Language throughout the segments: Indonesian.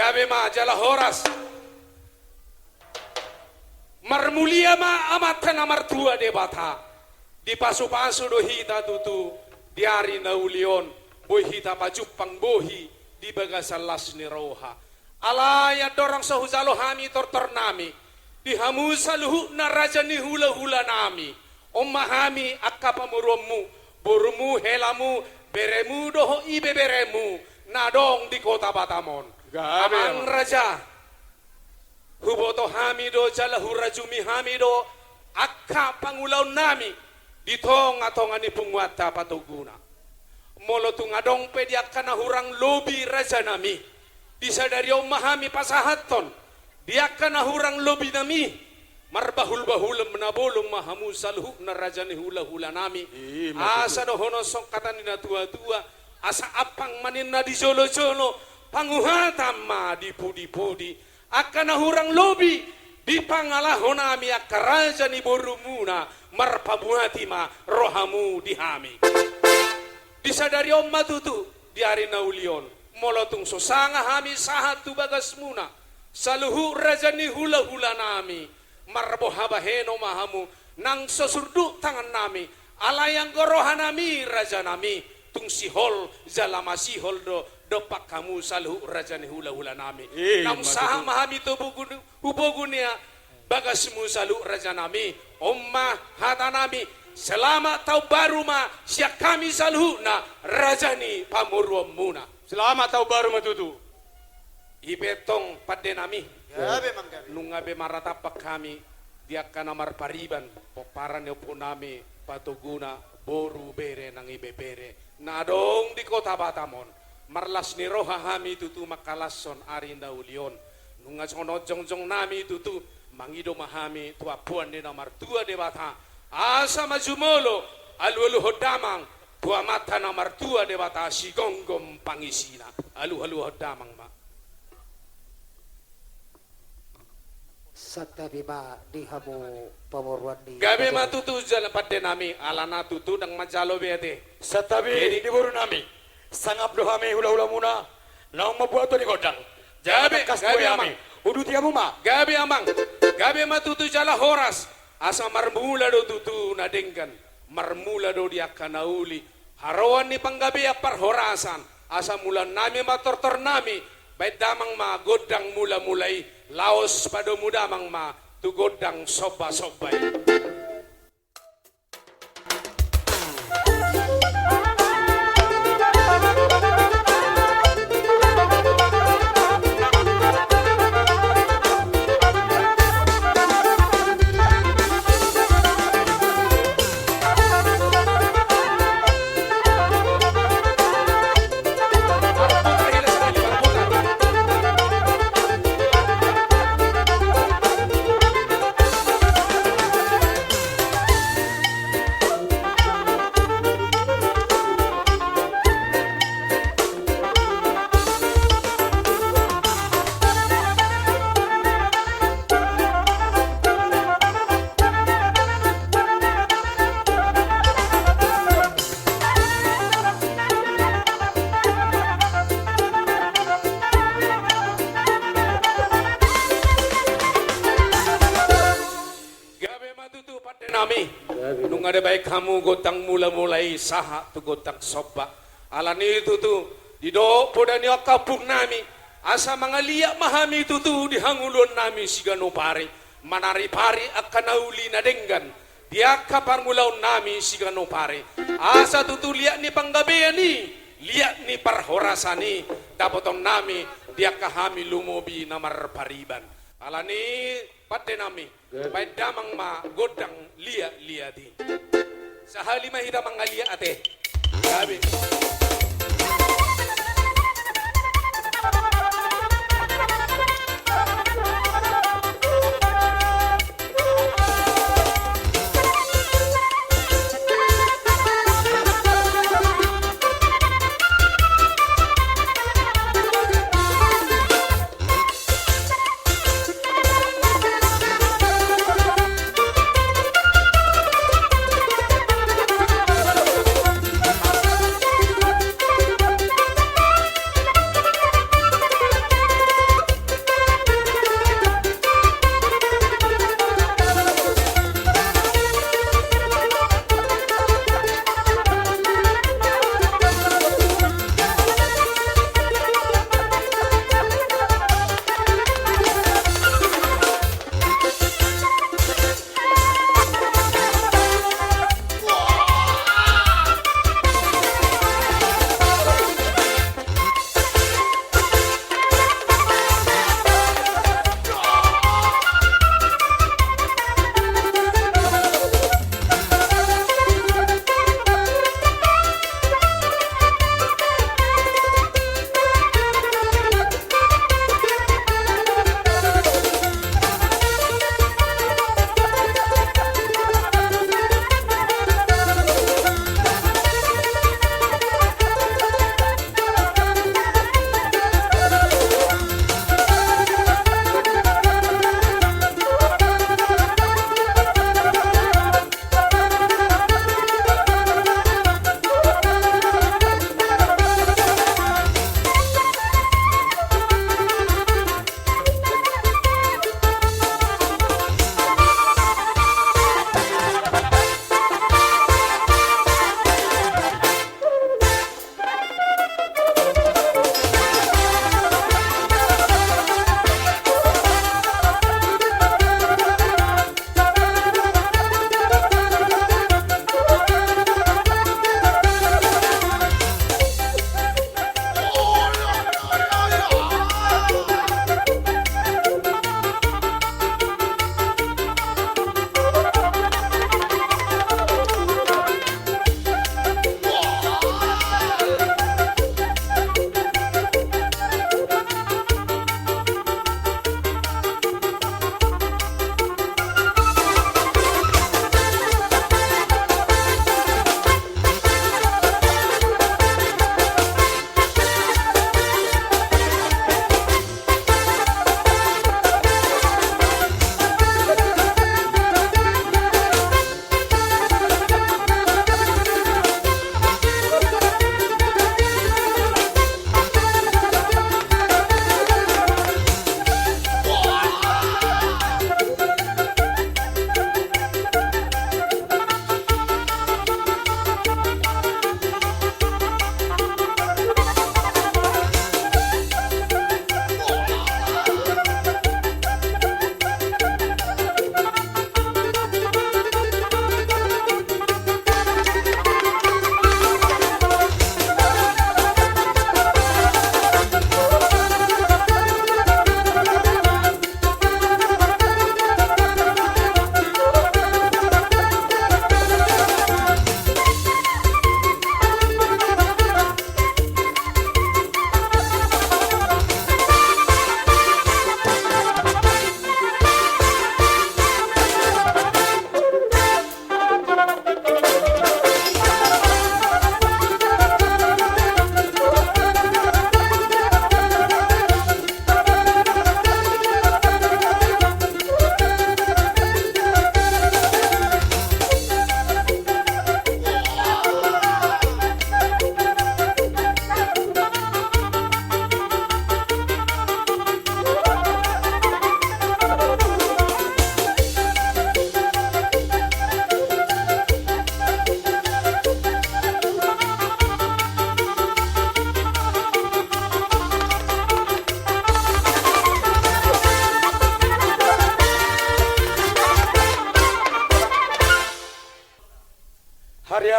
gabe ma jala horas marmulia ma amatan amartua de bata di pasu-pasu do hita tutu diari naulion boy hita pajupang bohi di bagasalas ni roha alaya dorang sahuzalo hami tortor nami di hamusa luhu na raja ni hula-hula nami omahami akka pamurumu borumu helamu beremu doho ibe beremu nadong di kota Batamon amang raja huboto hamido jala hurajumi hamido akka pangulaw nami ditong atong ani pungwata patuguna molo tungadong pedi akka na hurang lobi raja nami disadari omahami pasahaton diaka na hurang lobi nami marbahul-bahul menabulong mahamu salhu na raja ni hula-hula nami asa dohono sok kata ni na tua-tua asa apang manin na di jolo-jolo panguhatam ma di pudi-pudi akan na hurang lobi di pangalahon nami akka raja ni borumuna marpabuhati ma rohamu dihami disadari om matutu diari naulion molotung sosanga hami sahat tu bagas muna saluhu raja ni hula-hula nami marbohabaheno mahamu nang sosurdu tangan nami alayang gorohan nami raja nami tung sihol zalama sihol do pak kamu saluhu raja ni hula-hula nami nang saha mahami to hubogunia bagasmu saluhu raja nami omma hata nami selamat tau baru ma siak kami saluhu na raja ni pamuruam muna selamat tau baru matutu ibetong pada nami gabe manggabe nungabe maratapak kami dia kana marpariban poparan yo po nami patuguna boru bere nang ibe bere nadong di kota Batamon marlas ni roha hami tutu makalason arinda ulion nunga sono jongjong nami tutu mangido mahami tua puan ni namar tua de bata asa majumolo alu hodamang tua mata namar tua de bata sigonggom pangisina alu hodamang ma Sakta bima dihamu pamuruan di gabe matutu jalan pada nami alana tutu dang majalo bete satabi di buru nami sangap dohame hula-hula muna naong mabuato ni godang gabe gabe amang udu tiamu ma gabe matutu jala horas asa marmula do tutu nadengkan marmula do dia kanauli harawan ni panggabe apar horasan asa mulan nami matortor nami baik damang ma godang mula-mulai laos pada mudamang ma tu godang soba-sobai nung ada baik kamu gotang mula-mulai saha tu gotang soba alani itu tu di do podani akapung nami asa mangalia mahami itu tu di hangulon nami sigano pare manari pare akan nauli nadenggan dia kapar mulaun nami sigano pare asa tutu liak ni panggabean ni liak ni parhorasani dapoton nami dia kahami lumobi namar pariban alani pada nami baik damang ma godang lia di sahali mahida mangalia ate gabi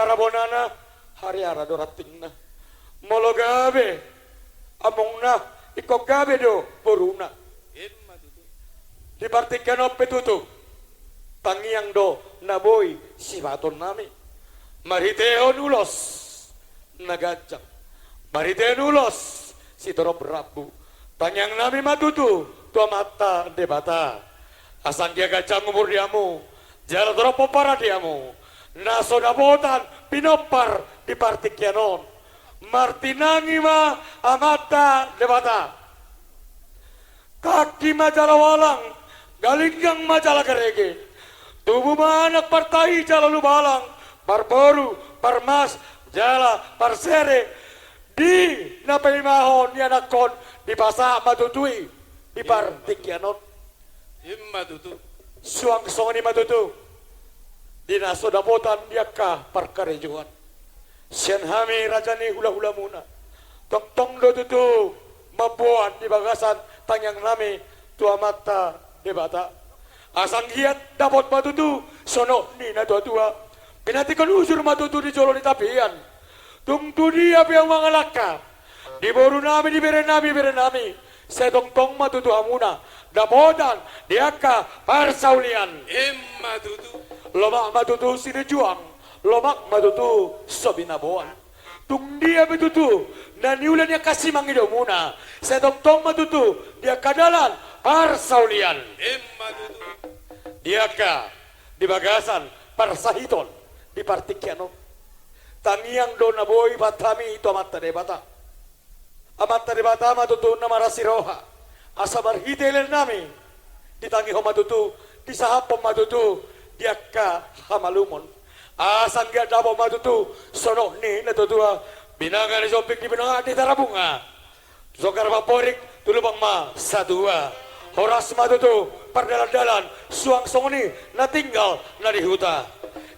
ara bonana hari ara dorating na molo gabe among na ikaw gabe do puruna Emma tutu. di partikan petutu tangiang do naboy sibaton nami mariteo nulos nagajang mariteo nulos si toro berabu tangiang nami matutu tua mata debata asang dia gajang umur diamu jala toro popara diamu naso dabotan pinopar di partikianon martinangi ma amata debata kaki majalah walang galinggang majalah kerege tubuh anak partai jala lu balang parboru parmas jala parsere di napai mahon ni anak kon di pasa matutui di partikianon Emma tutu. suang songani matutu di naso dapotan diaka parkarejuan sian hami rajani hula-hula muna tong-tong do tutu mabuan di bagasan tanyang nami tua mata debata asang giat dapat matutu sono ni na tua pinatikan usur matutu di jolo di tapian tungtu dia piang mangalaka di boru nami di bere nami saya tong-tong matutu hamuna dapotan diaka parsaulian Emma tutu. lomak matutu sini juang lomak matutu sobinaboan tung dia betutu dan niulan yang kasih mangido muna saya tong matutu dia kadalan parsaulian Emma tutu. dia ka di bagasan parsahiton di partikiano tangiang do naboy batami itu amat debata matutu namarasiroha asabar hitelen nami ditangi ho matutu di sahapom matutu dia ka hamalumon asang dia dabo matutu sono ni natutua binangan zombik di binangan di tarabunga zokar paporik tulubang ma sadua horas matutu perdalan-dalan suang songoni na tinggal na di huta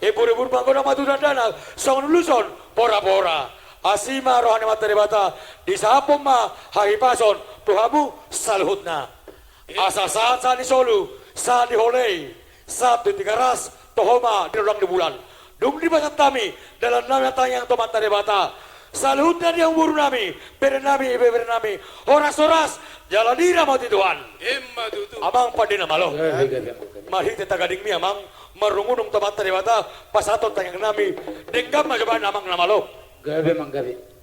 ibur-ibur bangkona matutu dana song luson pora-pora asima rohani mata debata di sahapom ma hahipason tuhamu salhutna asa saat sa di solu sa di holei saat di tigaras tohoma di orang di bulan dung di basat kami dalam nama tanyang tomat debata salhutna di yang buru nami bere nami horas-horas jalan dira mau Tuhan Emma tutu. amang padina malo mahite tagading mi amang marungunong tomat debata pasaton tanyang nami denggam majaban amang namalo Gabe manggabe.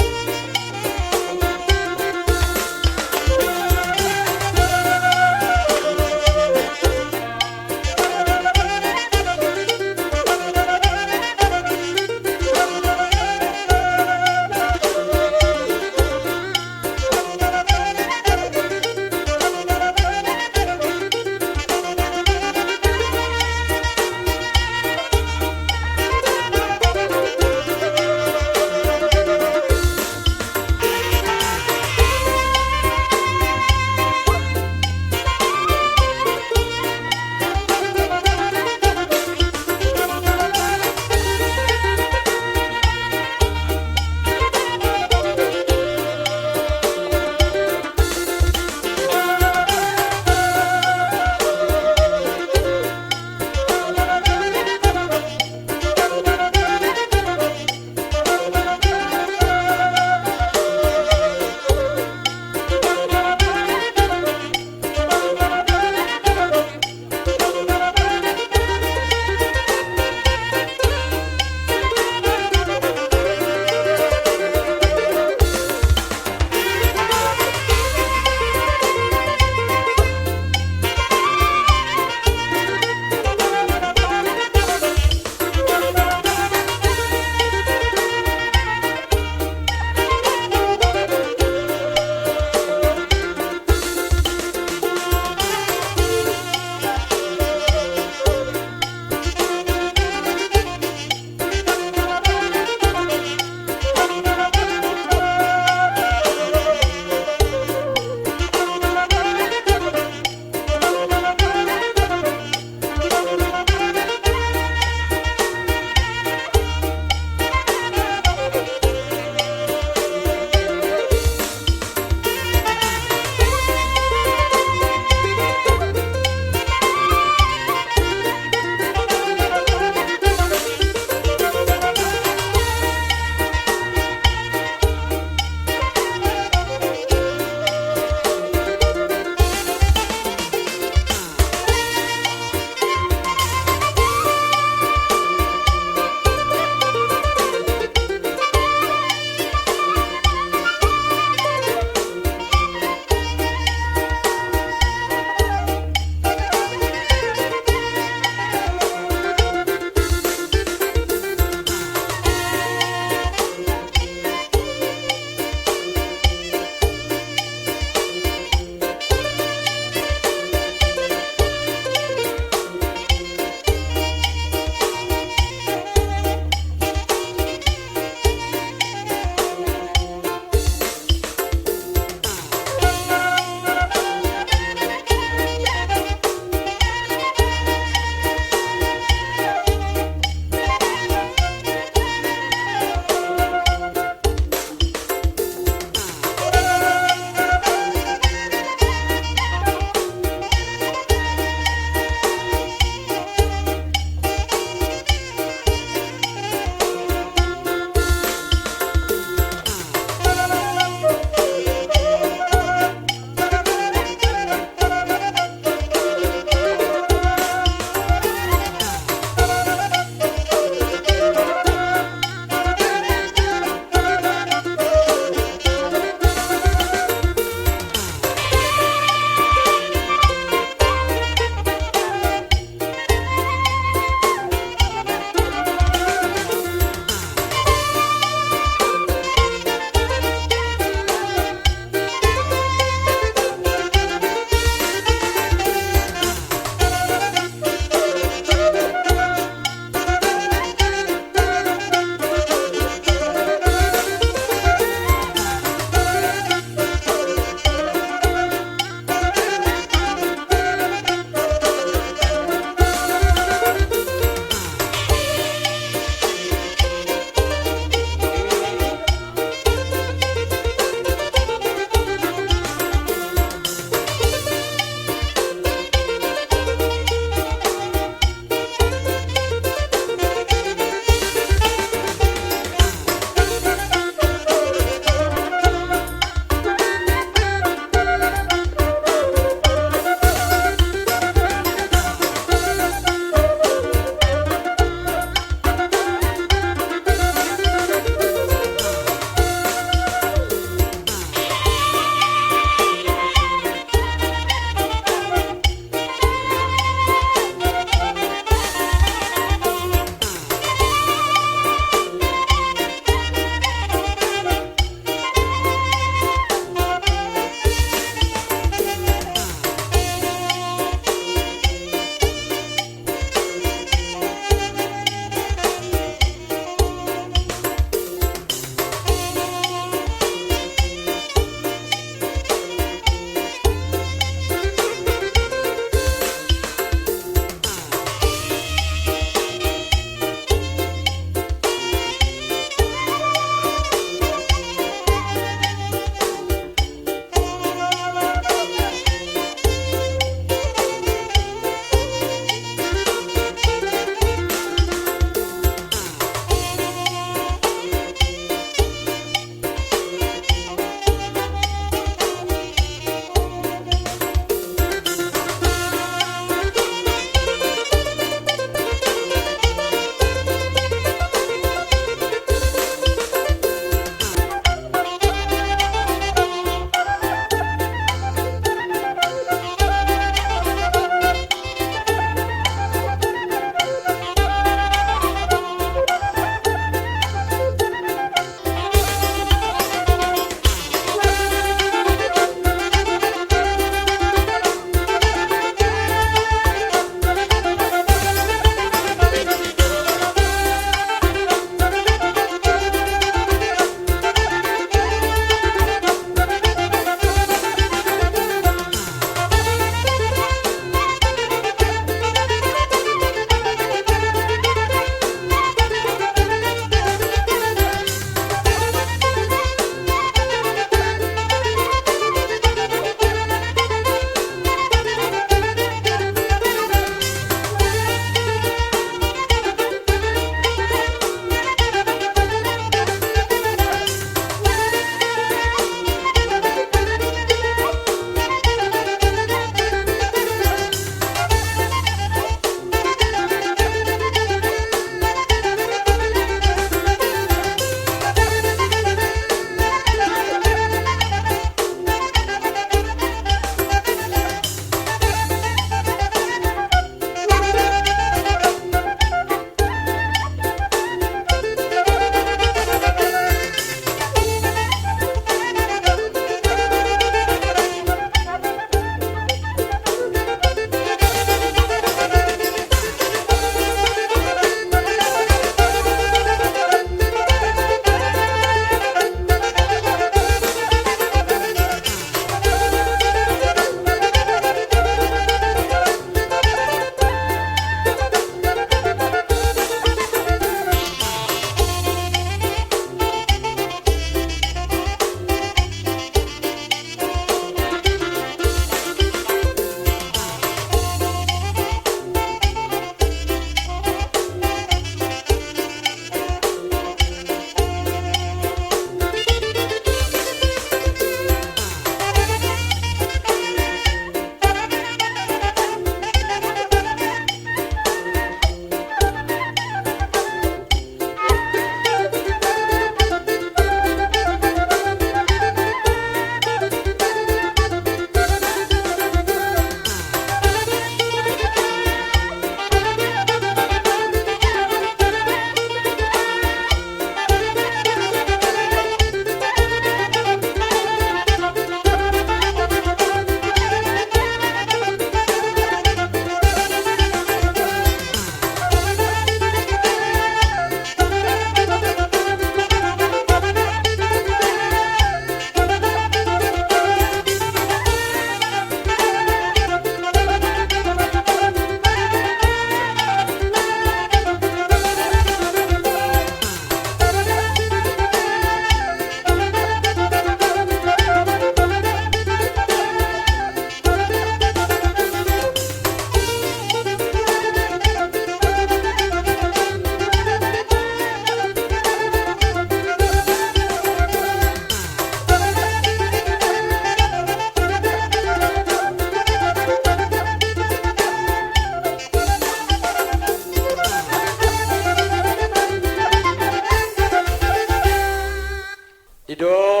Ido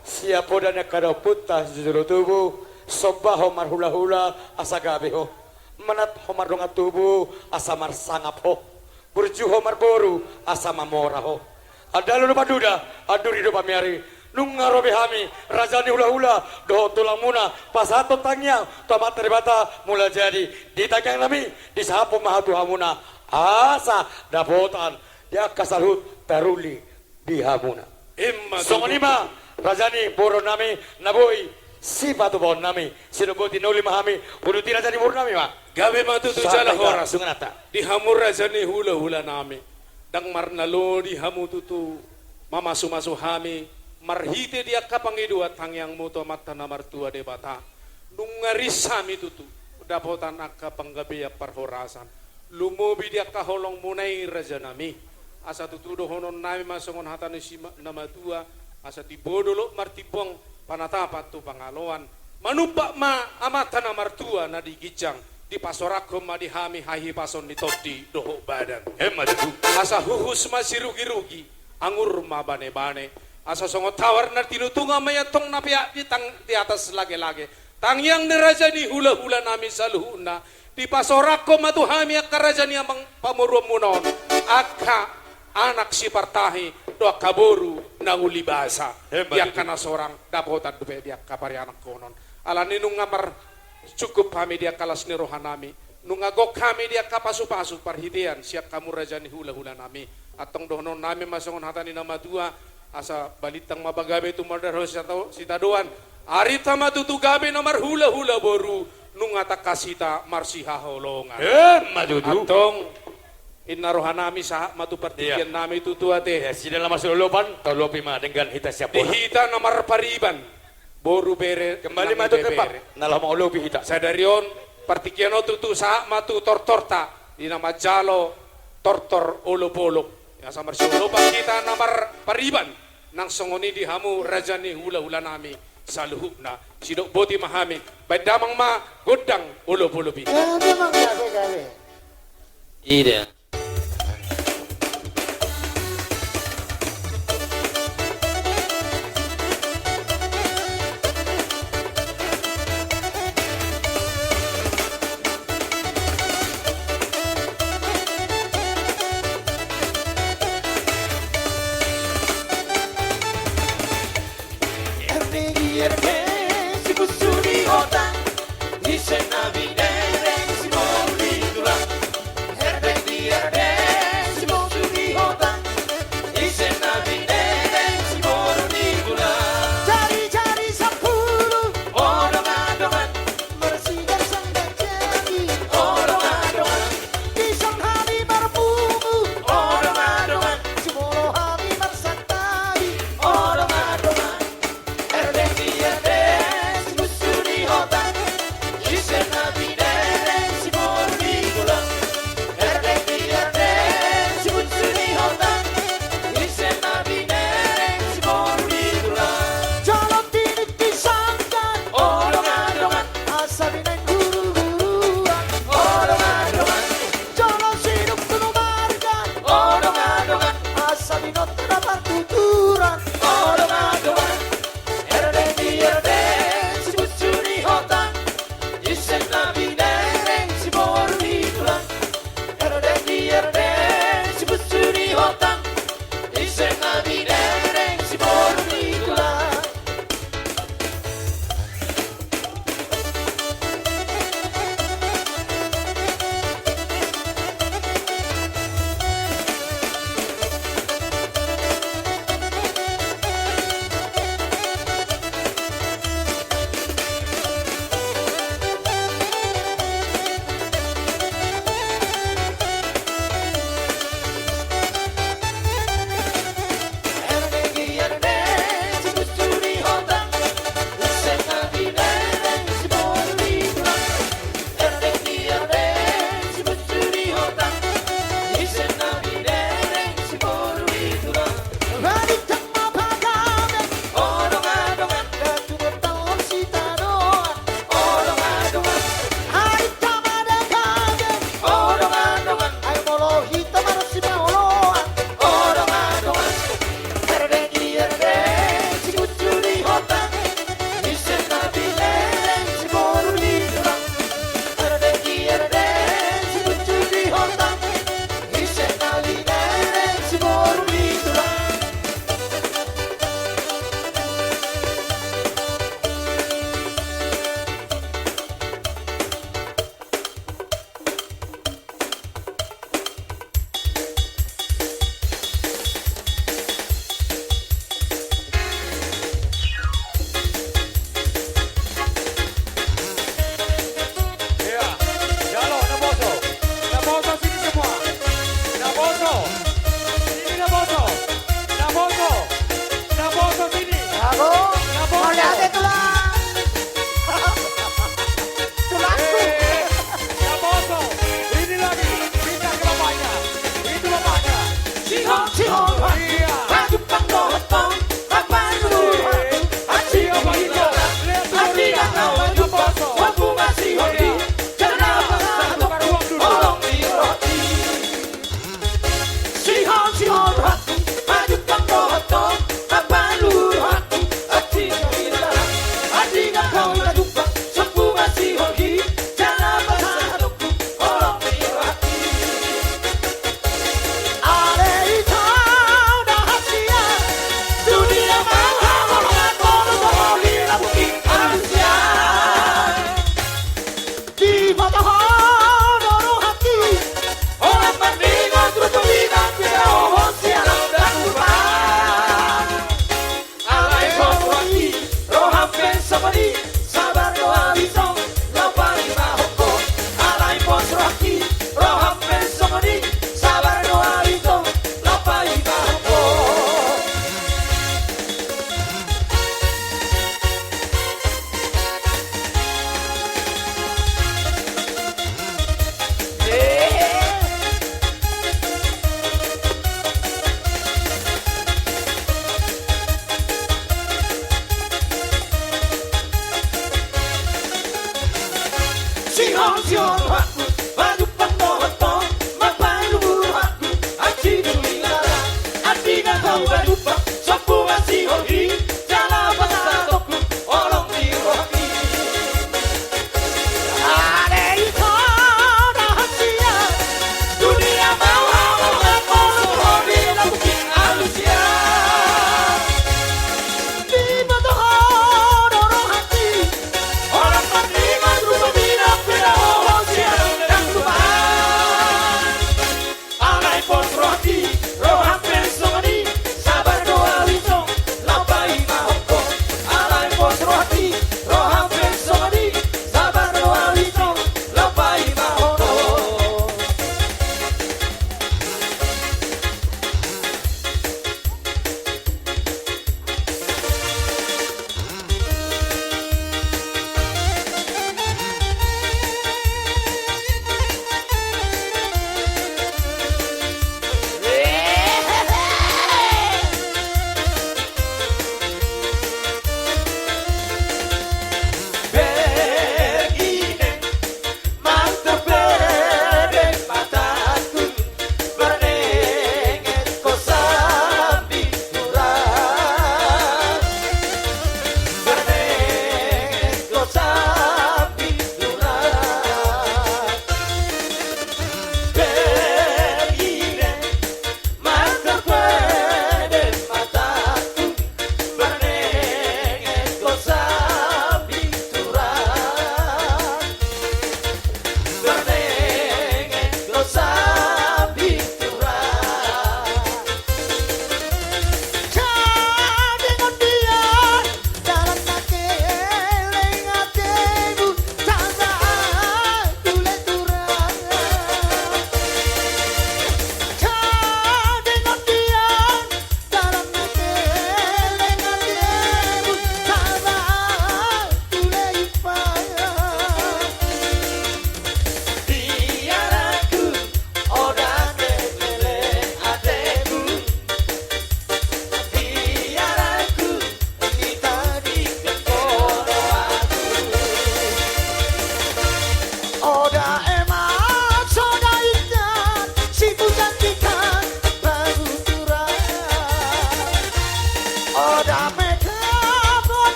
siapa dan kada putas jujur tubuh sombah homar hula-hula asa gabe ho manat homar donga tubuh asa mar sangap ho burju homar boru asa mamora ho ada lu paduda aduri do pamiari nunga robe hami rajani hula-hula doho tulang muna pasato tangnya tomat terbata mula jadi ditagang nami disapu mahatu hamuna asa dapotan dia kasalut taruli di hamuna Imma songonima rajani boro nami naboi sifatu bon nami sinoboti noli mahami uduti rajani boro nami ma gabe matutu jala horas sunganata di hamur rajani hula-hula nami dang marnalo di hamu tutu mamasu-masu hami marhite dia kapangidua tangyang muto mata namar tua de bata nungarisami tutu dapotan akka panggabeya parhorasan lumobi dia kaholong munai rajanami asa tutudo honon nami masongon hatani si nama tua asa tibodolo martipong panatapat tu pangaloan manumpak ma amatan namar tua na digijang di pasorakom ma dihami hahi pason ditodi doho badan hemat itu asa huhus masih rugi-rugi angur ma bane-bane asa songo tawar na tinutunga mayatong na pia di atas lage-lage tangyang nerajani hula-hula nami saluhuna di pasorako matuhami akarajani amang pamurum munon aka anak si partahi doa kaboru nanguli bahasa dia kana sorang dapotan dupe dia kapari anak konon ala ninung ngamar cukup kami dia kalas ni rohanami nungagok kami dia kapasu-pasu parhitian siap kamu rajani hula-hula nami atong donon nami masongon hatani nama tua asa balitang mabagabe tu mardar sitadoan arita matutu gabe nomor hula-hula boru nungata kasita marsiha holongan madudu atong inarohanami sa matu partikian nami tutua teh sila lama sulupan tolopi ma dengan hita siapa dihita nomor pariban boru bere kembali matu tepat nalah mau lobi hita sadarion partikiano tutu sa matu tortorta di nama jalo tortor olop-olop ya samar sulupan kita nomor pariban nang songoni di hamu rajani hula-hula nami saluhukna sidok boti mahami badamang ma godang olop-olopi Gabe gabe. Iya. Cari-cari sepuluh orang-orangan bersihkan sangat jadi orang-orangan pisang hari berbungu orang-orangan sepuluh hari bersantari orang-orangan erdek yo no